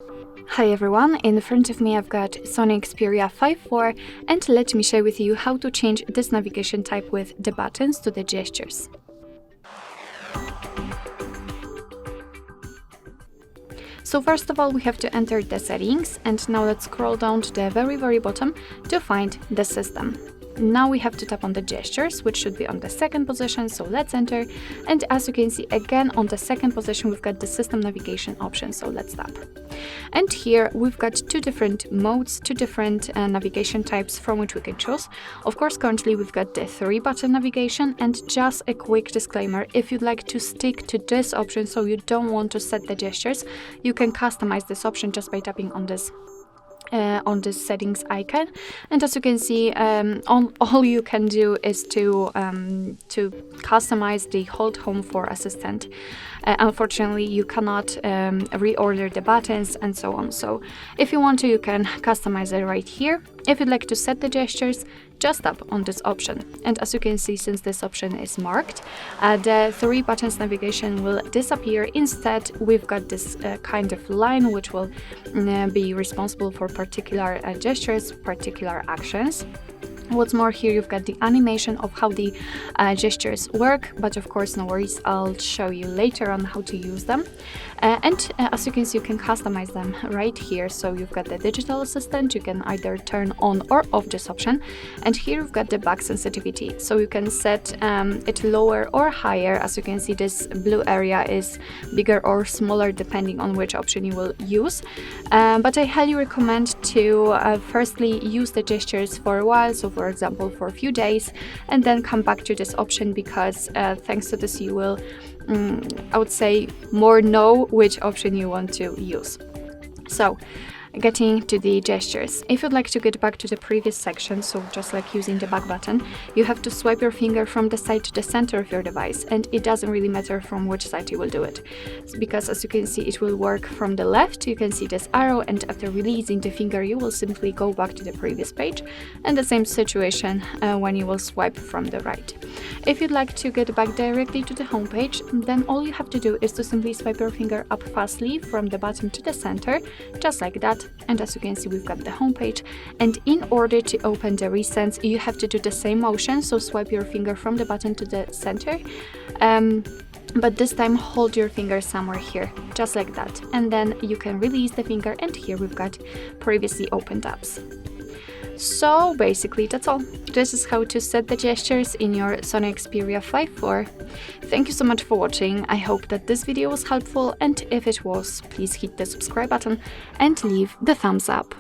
Hi everyone, in front of me I've got SONY Xperia 5.4 and let me share with you how to change this navigation type with the buttons to the gestures. So first of all we have to enter the settings, and now let's scroll down to the very bottom to find the system. Now we have to tap on the gestures, which should be on the second position, so let's enter. And as you can see, again on the second position we've got the system navigation option, so let's tap. And here we've got two different modes, two different navigation types from which we can choose. Of course, currently we've got the 3-button navigation, and just a quick disclaimer, if you'd like to stick to this option, so you don't want to set the gestures, you can customize this option just by tapping on this settings icon. And as you can see, all you can do is to customize the hold home for assistant. Unfortunately, you cannot reorder the buttons and so on. So if you want to, you can customize it right here. If you'd like to set the gestures, just tap on this option. And as you can see, since this option is marked, the 3 buttons navigation will disappear. Instead, we've got this kind of line which will be responsible for particular gestures, particular actions. What's more, here you've got the animation of how the gestures work, but of course no worries, I'll show you later on how to use them. As you can see, you can customize them right here. So you've got the digital assistant, you can either turn on or off this option, and here you've got the back sensitivity, so you can set it lower or higher. As you can see, this blue area is bigger or smaller depending on which option you will use, but I highly recommend to firstly use the gestures for a while, so for example for a few days, and then come back to this option, because thanks to this you will I would say more know which option you want to use. So getting to the gestures, if you'd like to get back to the previous section, so just like using the back button, you have to swipe your finger from the side to the center of your device, and it doesn't really matter from which side you will do it, because as you can see it will work from the left. You can see this arrow, and after releasing the finger you will simply go back to the previous page, and the same situation when you will swipe from the right. If you'd like to get back directly to the home page, then all you have to do is to simply swipe your finger up fastly from the bottom to the center, just like that. And as you can see, we've got the home page, and in order to open the recents you have to do the same motion, so swipe your finger from the button to the center, but this time hold your finger somewhere here, just like that, and then you can release the finger, and here we've got previously opened apps. So basically that's all. This is how to set the gestures in your SONY Xperia 5.4. Thank you so much for watching. I hope that this video was helpful, and if it was, please hit the subscribe button and leave the thumbs up.